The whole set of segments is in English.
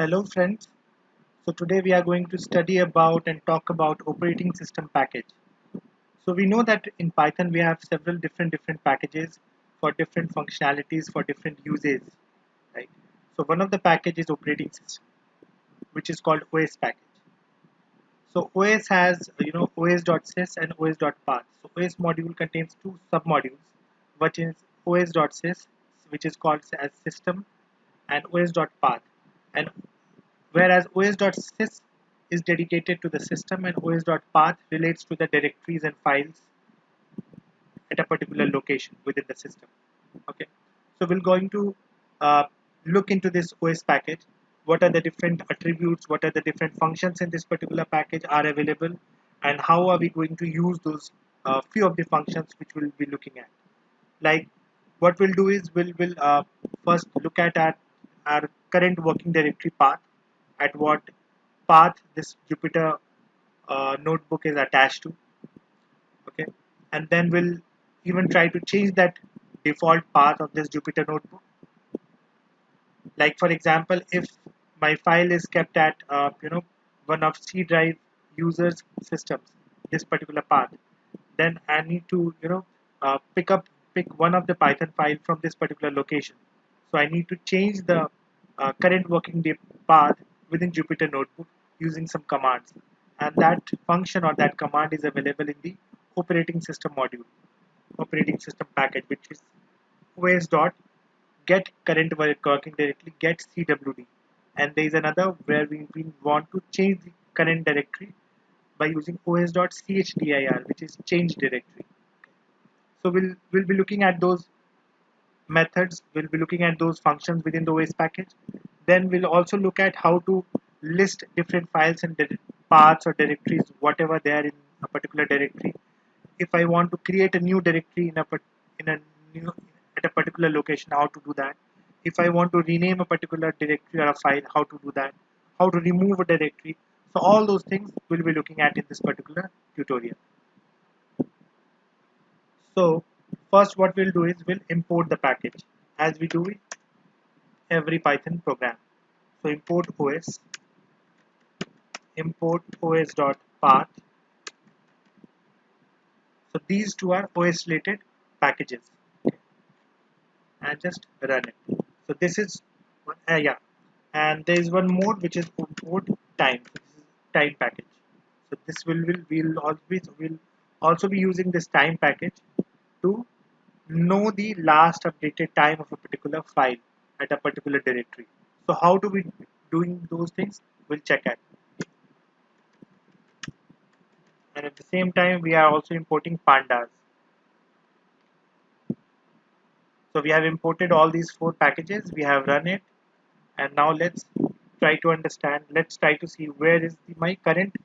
Hello friends. So today we are going to study about and talk about operating system package. So we know that in Python we have several different packages for different functionalities for different uses, right? So one of the packages is operating system, which is called OS package. So OS has os.sys and os.path. So OS module contains two submodules, which is os.sys, which is called as system, and os.path. And whereas os.sys is dedicated to the system and os.path relates to the directories and files at a particular location within the system. Okay, so we're going to uh, look into this OS package. What are the different attributes, what are the different functions in this particular package are available, and how are we going to use those few of the functions which we'll be looking at. Like, what we'll do is we'll first look at our current working directory path, at what path this Jupyter notebook is attached to. Okay, and then we'll even try to change that default path of this Jupyter notebook. Like, for example, if my file is kept at one of C drive users systems, this particular path, then I need to pick one of the Python file from this particular location. So I need to change the current working day path within Jupyter Notebook using some commands, and that function or that command is available in the operating system module, operating system package, which is os dot get current working directory get cwd. And there is another where we want to change the current directory by using os.chdir, which is change directory. So we'll be looking at those methods, we'll be looking at those functions within the OS package. Then we'll also look at how to list different files and paths or directories, whatever they are in a particular directory. If I want to create a new directory in a new at a particular location, how to do that. If I want to rename a particular directory or a file, how to do that. How to remove a directory. So all those things we'll be looking at in this particular tutorial. So first what we'll do is we'll import the package as we do with every Python program. So import os.path. So these two are OS related packages, and just run it. So this is yeah, and there is one more which is import time. This is time package. So this will also be using this time package to know the last updated time of a particular file at a particular directory. So how do we doing those things? We'll check at. And at the same time, we are also importing pandas. So we have imported all these four packages. We have run it, and now let's try to understand. Let's try to see where is my current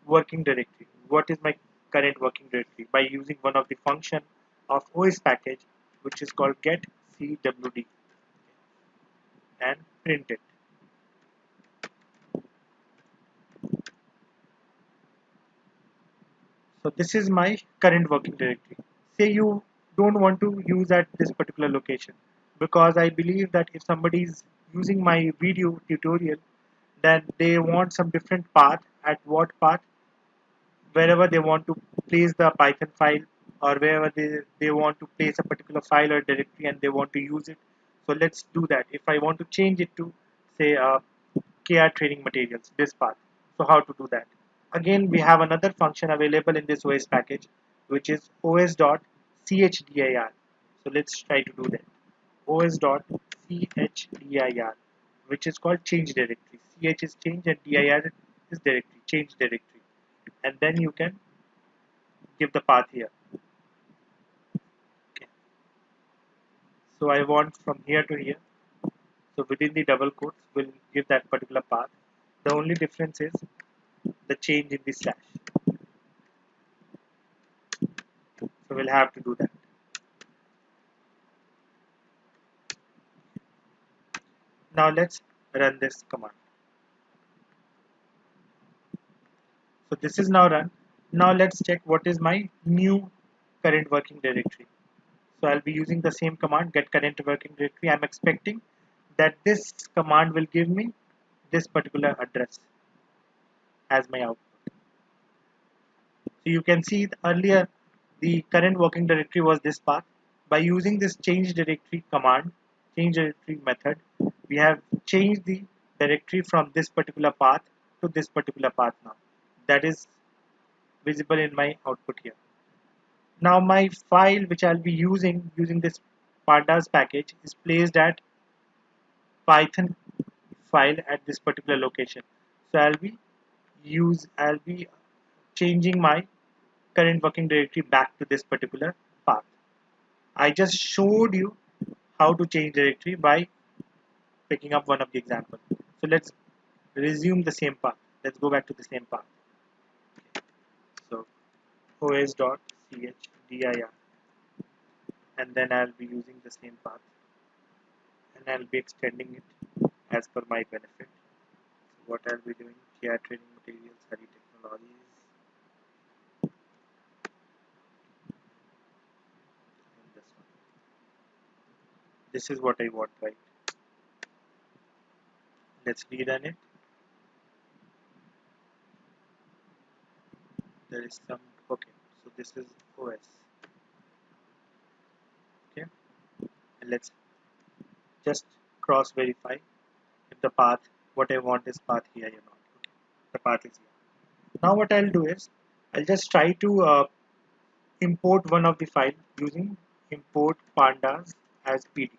working directory. What is my current working directory by using one of the function of OS package, which is called get cwd, and print it. So this is my current working directory. Say you don't want to use at this particular location, because I believe that if somebody is using my video tutorial, then they want some different path. At what path? Wherever they want to place the Python file, or wherever they want to place a particular file or directory and they want to use it. So let's do that. If I want to change it to, say, KR training materials, this path. So how to do that? Again, we have another function available in this OS package, which is os.chdir. So let's try to do that. os.chdir, which is called change directory. Ch is change and dir is directory, change directory. And then you can give the path here. Okay. So I want from here to here. So within the double quotes, we'll give that particular path. The only difference is the change in the slash. So we'll have to do that. Now let's run this command. So this is now run. Now let's check what is my new current working directory. So I'll be using the same command, get current working directory. I'm expecting that this command will give me this particular address as my output. So you can see earlier the current working directory was this path. By using this change directory command, change directory method, we have changed the directory from this particular path to this particular path now. That is visible in my output here. Now my file which I'll be using this pandas package is placed at Python file at this particular location. So I'll be changing my current working directory back to this particular path. I just showed you how to change directory by picking up one of the examples. So let's resume the same path. Let's go back to the same path. So os.chdir, and then I'll be using the same path, and I'll be extending it as per my benefit. So what I'll be doing, TI training materials, Hari Technologies, and this one. This is what I want, right? Let's rerun it. There is some, okay, so this is OS. Okay, and let's just cross verify if the path, what I want is path here or not. Okay, the path is here. Now what I'll do is I'll just try to import one of the file using import pandas as pd,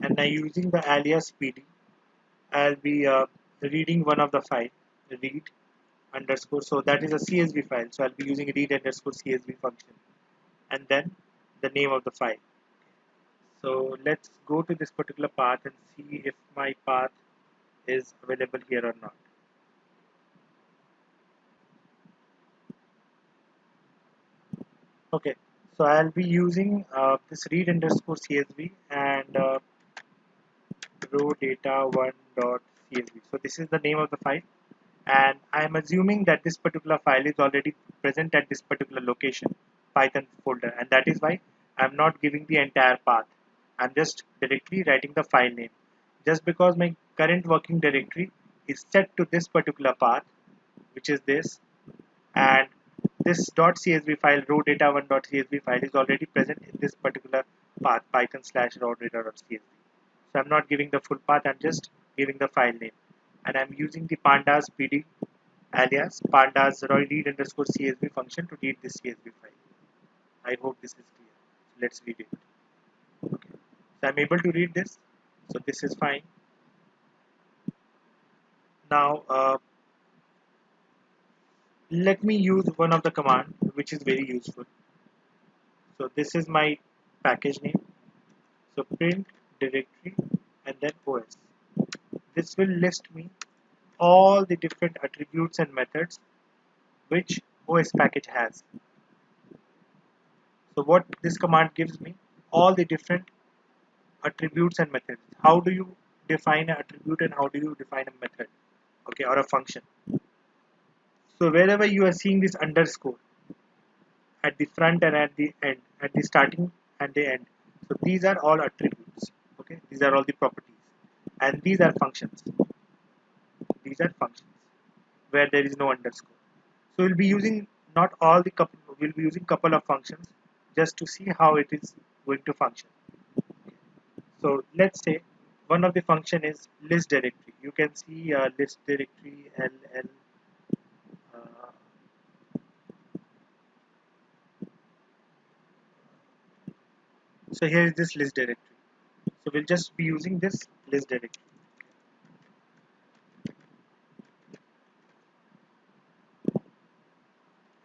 and now using the alias pd I'll be reading one of the file, read underscore, so that is a CSV file, so I'll be using read underscore CSV function, and then the name of the file. So let's go to this particular path and see if my path is available here or not. Okay, so I'll be using this read underscore CSV and row data 1.csv. So this is the name of the file, and I'm assuming that this particular file is already present at this particular location, Python folder, and that is why I'm not giving the entire path. I'm just directly writing the file name. Just because my current working directory is set to this particular path, which is this, and this .csv file, raw data 1.csv file, is already present in this particular path, python slash raw data.csv. So I'm not giving the full path, I'm just giving the file name. And I'm using the pandas pd alias pandas read underscore csv function to read this CSV file. I hope this is clear. So let's read it. Okay. So I'm able to read this. So this is fine. Now let me use one of the command which is very useful. So this is my package name. So print directory and then OS. This will list me all the different attributes and methods which OS package has. So what this command gives me, all the different attributes and methods. How do you define an attribute and how do you define a method, okay, or a function? So wherever you are seeing this underscore at the front and at the end, at the starting and the end, so these are all attributes, okay, these are all the properties, and these are functions. These are functions where there is no underscore. So we'll be using not all the couple, we'll be using couple of functions just to see how it is going to function. So let's say one of the function is list directory. You can see list directory ll. Uh, so here is this list directory. So we'll just be using this list directory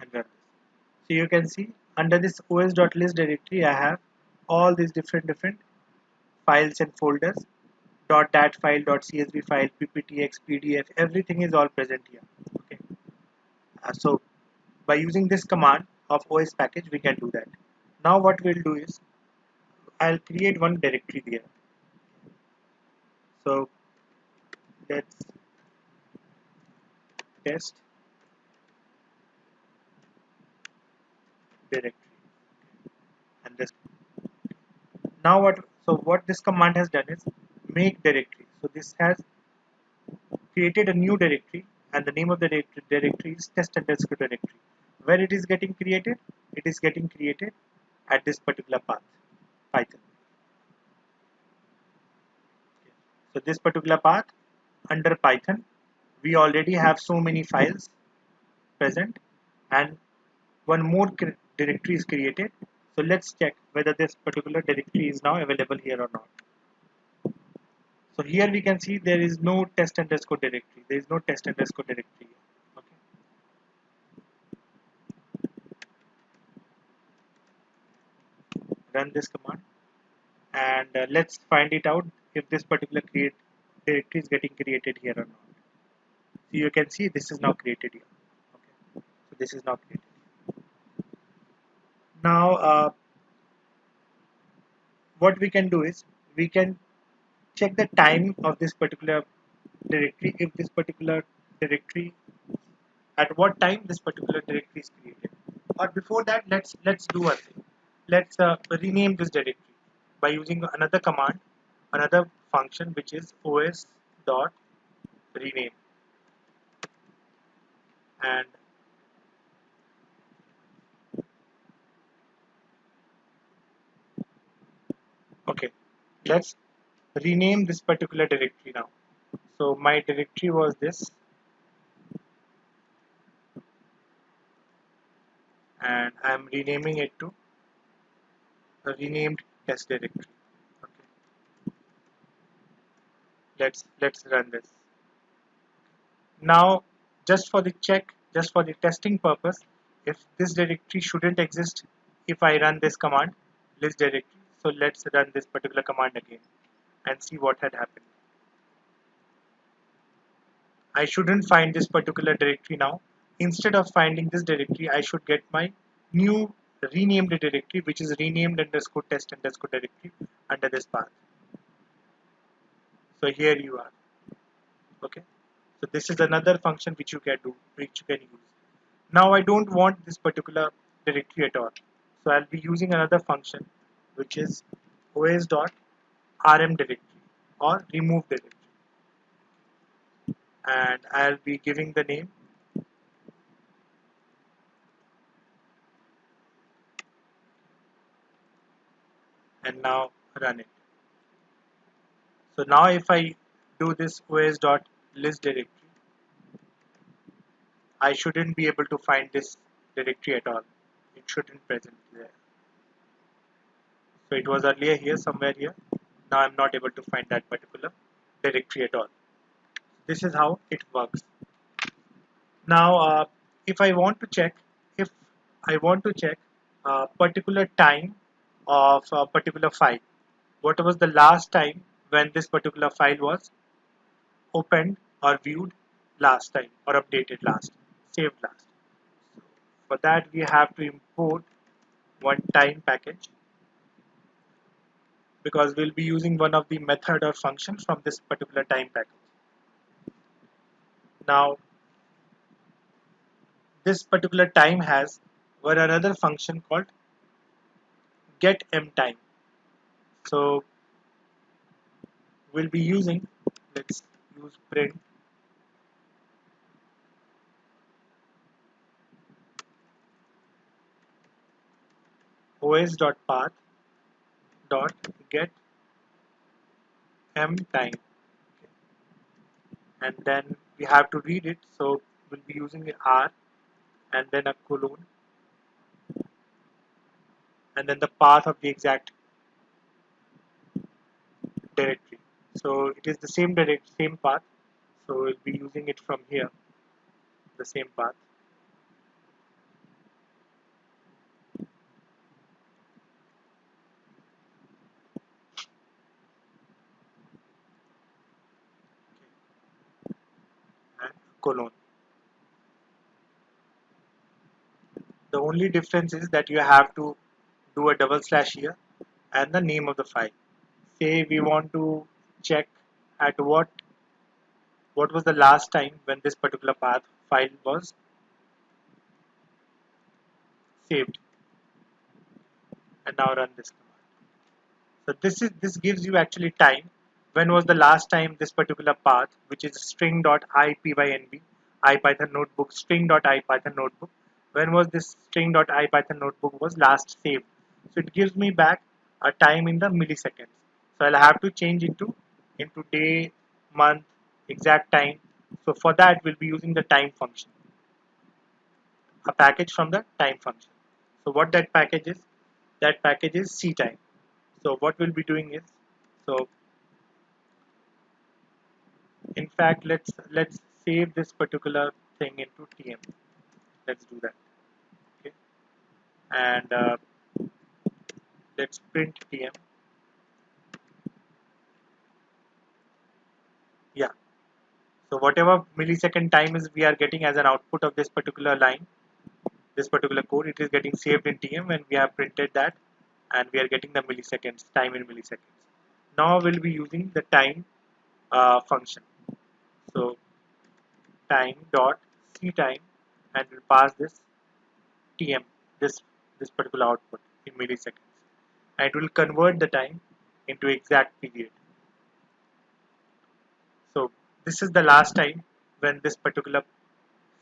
and run this. So you can see under this os.list directory, I have all these different files and folders. .dat file, .csv file, pptx, pdf, everything is all present here. Okay. So by using this command of OS package, we can do that. Now what we'll do is I'll create one directory there. So let's test directory and this. Now what? So what this command has done is make directory. So this has created a new directory, and the name of the directory is test underscore directory. Where it is getting created? It is getting created at this particular path, Python. So this particular path under Python, we already have so many files present, and one more directory is created. So let's check whether this particular directory is now available here or not. So here we can see there is no test underscore directory. There is no test underscore directory. Okay. Run this command, and let's find it out if this particular create directory is getting created here or not. So you can see this is now created here. Okay. So this is now created. Now what we can do is we can check the time of this particular directory, if this particular directory, at what time this particular directory is created. Or before that, let's do one thing. Let's rename this directory by using another command, another function, which is os dot rename. And okay, let's rename this particular directory now. So my directory was this, and I'm renaming it to a renamed test directory. Okay, let's run this. Now, just for the testing purpose, if this directory shouldn't exist, if I run this command, list directory, so let's run this particular command again and see what had happened. I shouldn't find this particular directory now. Instead of finding this directory, I should get my new renamed directory, which is renamed underscore test underscore directory under this path. So here you are. Okay. So this is another function which you can do, which you can use. Now I don't want this particular directory at all. So I'll be using another function, which is os.rm directory or remove directory. And I'll be giving the name, and now run it. So now if I do this os.list directory, I shouldn't be able to find this directory at all. It shouldn't present there. So it was earlier here, somewhere here. Now I'm not able to find that particular directory at all. This is how it works. Now, if I want to check, if I want to check a particular time of a particular file, what was the last time when this particular file was opened or viewed last time, or updated last, saved last. For that, we have to import one time package, because we'll be using one of the method or function from this particular time package. Now, this particular time has one another function called getMtime. So we'll be using, let's use print os.path dot get m time, and then we have to read it, so we'll be using the r and then a colon and then the path of the exact directory. So it is the same path, so we'll be using it from here, the same path. And colon. The only difference is that you have to do a double slash here and the name of the file. Say we want to check at what was the last time when this particular path file was saved, and now run this command. So this gives you actually time when was the last time this particular path, which is string.ipynb, IPython notebook, string.ipython notebook, when was this string.ipython notebook was last saved? So it gives me back a time in the milliseconds. So I'll have to change into day, month, exact time. So for that, we'll be using the time function, a package from the time function. So what that package is ctime. So what we'll be doing is, so in fact, let's save this particular thing into tm. Let's do that. Okay, and let's print tm. Yeah. So whatever millisecond time is we are getting as an output of this particular line, this particular code, it is getting saved in tm when we have printed that, and we are getting the milliseconds, time in milliseconds. Now we'll be using the time function. So time dot ctime, and we'll pass this tm, this this particular output in milliseconds, and it will convert the time into exact period. So this is the last time when this particular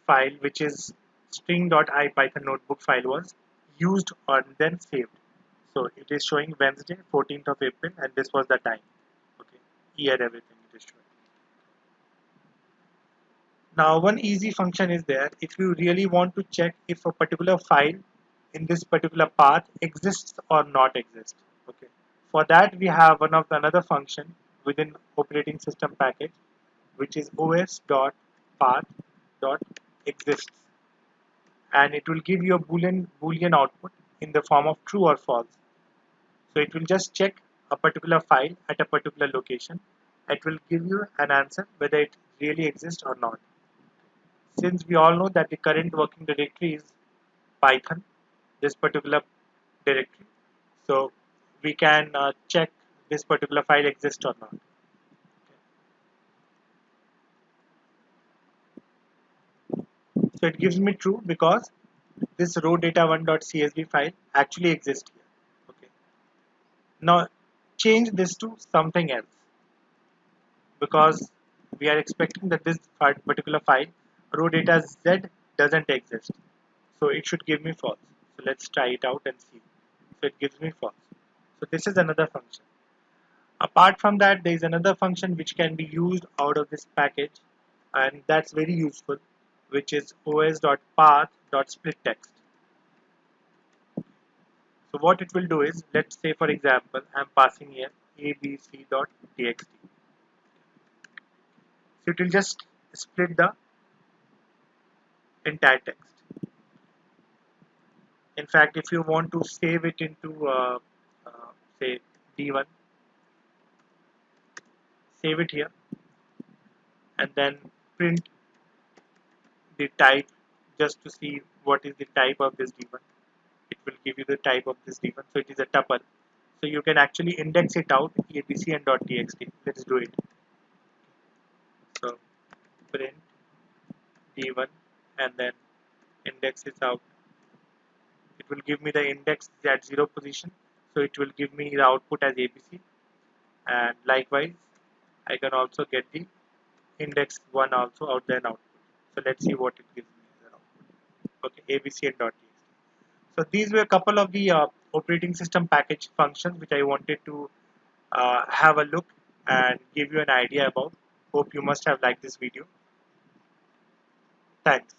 file, which is string.ipython notebook file, was used and then saved. So it is showing Wednesday, 14th of April, and this was the time. Okay, year, everything it is showing. Now one easy function is there if you really want to check if a particular file in this particular path exists or not exists. Okay, for that we have one of the another function within operating system package, which is os.path.exists, and it will give you a boolean output in the form of true or false. So it will just check a particular file at a particular location. It will give you an answer whether it really exists or not. Since we all know that the current working directory is Python, this particular directory, so we can check this particular file exists or not. So it gives me true because this row data1.csv file actually exists here. Okay. Now change this to something else, because we are expecting that this particular file row data z doesn't exist. So it should give me false. So let's try it out and see. So it gives me false. So this is another function. Apart from that, there is another function which can be used out of this package, and that's very useful, which is os.path.splitText. So what it will do is, let's say for example, I'm passing here abc.txt. So it will just split the entire text. In fact, if you want to save it into say d1, save it here, and then print the type just to see what is the type of this d1. It will give you the type of this d1. So it is a tuple. So you can actually index it out abc and .txt. Let's do it. So print d1 and then index is out. It will give me the index at 0 position. So it will give me the output as abc, and likewise I can also get the index 1 also out there output. So let's see what it gives me as an output. Okay, abc and .txt. So these were a couple of the operating system package functions which I wanted to have a look and give you an idea about. Hope you must have liked this video. Thanks.